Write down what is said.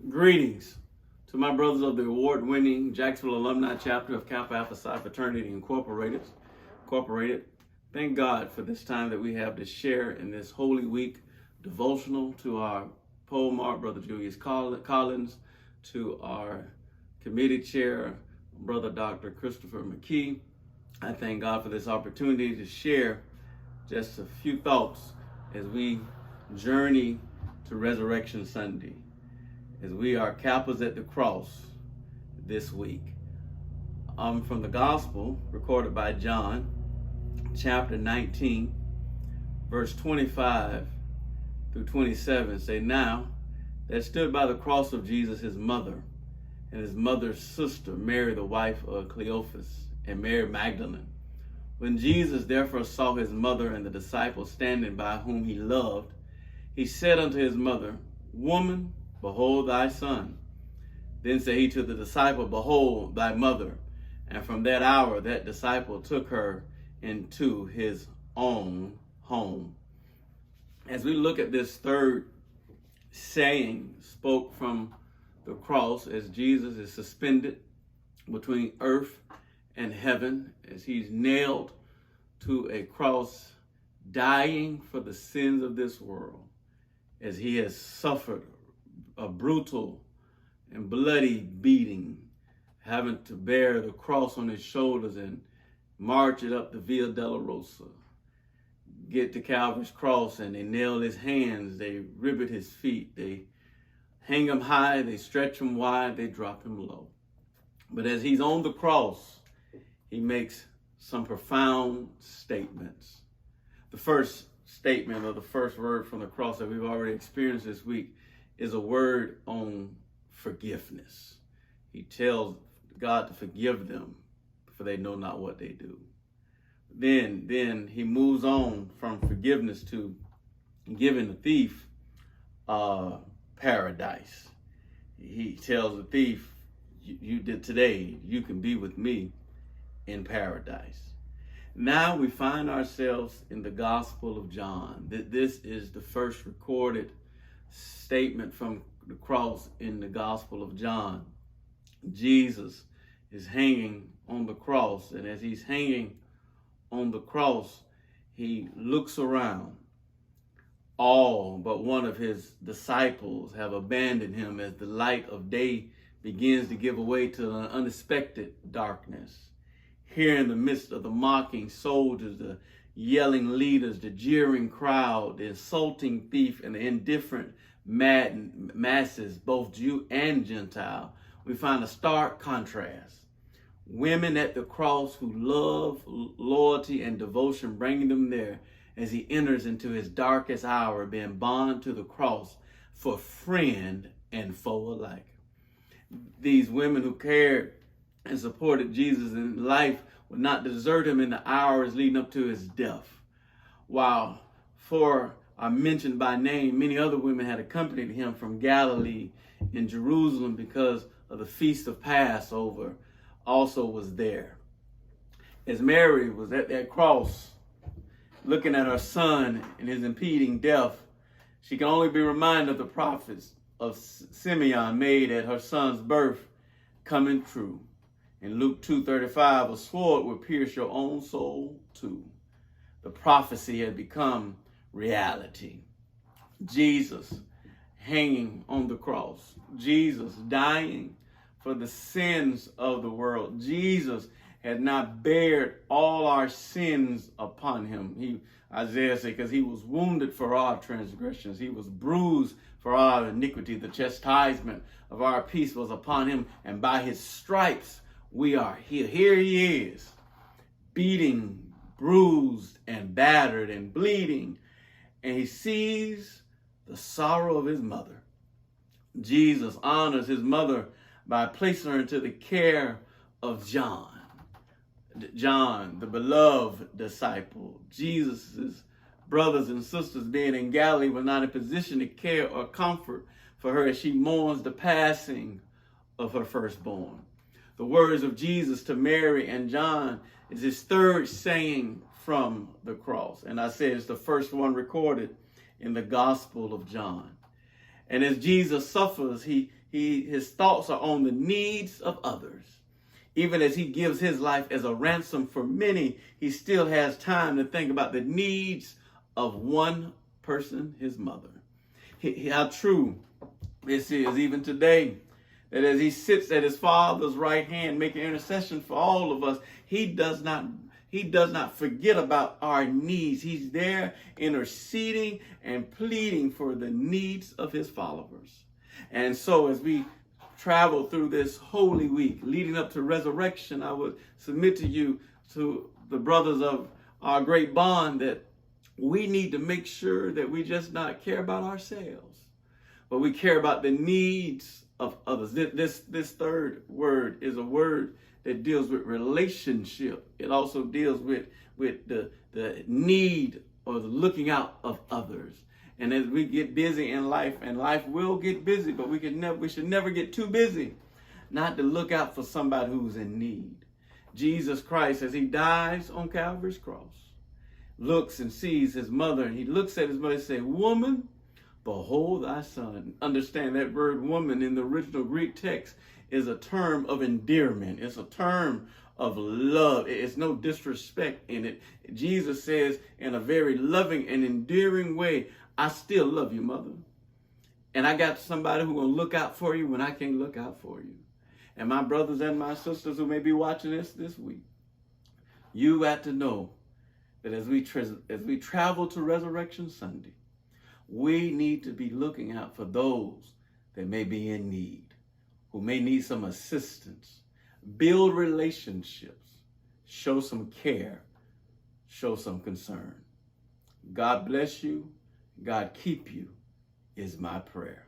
Greetings to my brothers of the award-winning Jacksonville Alumni chapter of Kappa Fraternity Incorporated. Thank God for this time that we have to share in this Holy Week devotional, to our pole mark, Brother Julius Collins, to our committee chair, Brother Dr. Christopher McKee. I thank God for this opportunity to share just a few thoughts as we journey to Resurrection Sunday, as we are Kappas at the cross this week. From the Gospel recorded by John, chapter 19, verse 25 through 27, say, "Now there stood by the cross of Jesus his mother and his mother's sister, Mary the wife of Cleophas, and Mary Magdalene. When Jesus therefore saw his mother and the disciple standing by whom he loved, he said unto his mother, Woman, behold thy son. Then said he to the disciple, Behold thy mother. And from that hour that disciple took her into his own home." As we look at this third saying spoke from the cross, as Jesus is suspended between earth and heaven, as he's nailed to a cross, dying for the sins of this world, as he has suffered a brutal and bloody beating, having to bear the cross on his shoulders and march it up the Via Dolorosa, get to Calvary's cross, and they nail his hands, they rivet his feet, they hang him high, they stretch him wide, they drop him low. But as he's on the cross, he makes some profound statements. The first statement, or the first word from the cross that we've already experienced this week, is a word on forgiveness. He tells God to forgive them, for they know not what they do. Then he moves on from forgiveness to giving the thief paradise. He tells the thief, you did today, you can be with me in paradise. Now we find ourselves in the Gospel of John. This is the first recorded statement from the cross in the Gospel of John. Jesus is hanging on the cross, and as he's hanging on the cross, he looks around. All but one of his disciples have abandoned him as the light of day begins to give way to an unexpected darkness. Here in the midst of the mocking soldiers, the yelling leaders, the jeering crowd, the insulting thief, and the indifferent masses, both Jew and Gentile, we find a stark contrast. Women at the cross who love, loyalty, and devotion, bringing them there as he enters into his darkest hour, being bound to the cross for friend and foe alike. These women who cared and supported Jesus in life would not desert him in the hours leading up to his death. While four are mentioned by name, many other women had accompanied him from Galilee and Jerusalem because of the feast of Passover also was there. As Mary was at that cross, looking at her son and his impending death, she can only be reminded of the prophets of Simeon made at her son's birth coming true. In Luke 2:35, a sword will pierce your own soul too. The prophecy had become reality. Jesus hanging on the cross. Jesus dying for the sins of the world. Jesus had not bared all our sins upon him. Isaiah said, because he was wounded for our transgressions, he was bruised for our iniquity. The chastisement of our peace was upon him, and by his stripes we are healed. Here he is, beating, bruised, and battered, and bleeding, and he sees the sorrow of his mother. Jesus honors his mother by placing her into the care of John, the beloved disciple. Jesus' brothers and sisters, being in Galilee, were not in position to care or comfort for her as she mourns the passing of her firstborn. The words of Jesus to Mary and John is his third saying from the cross. And I said it's the first one recorded in the Gospel of John. And as Jesus suffers, he his thoughts are on the needs of others. Even as he gives his life as a ransom for many, he still has time to think about the needs of one person, his mother. How true this is even today, that as he sits at his Father's right hand making intercession for all of us, he does not forget about our needs. He's there interceding and pleading for the needs of his followers. And so as we travel through this Holy Week leading up to resurrection, I would submit to you, to the brothers of our great bond, that we need to make sure that we just not care about ourselves, but we care about the needs of others. This third word is a word that deals with relationship. It also deals with the need or the looking out of others. And as we get busy in life, and life will get busy, but we should never get too busy not to look out for somebody who's in need. Jesus Christ, as he dies on Calvary's cross, looks and sees his mother, and he looks at his mother and says, "Woman, behold thy son." Understand that word woman in the original Greek text is a term of endearment. It's a term of love. It's no disrespect in it. Jesus says in a very loving and endearing way, "I still love you, mother. And I got somebody who will look out for you when I can't look out for you." And my brothers and my sisters who may be watching this week, you got to know that as we travel to Resurrection Sunday, we need to be looking out for those that may be in need, who may need some assistance. Build relationships. Show some care. Show some concern. God bless you. God keep you is my prayer.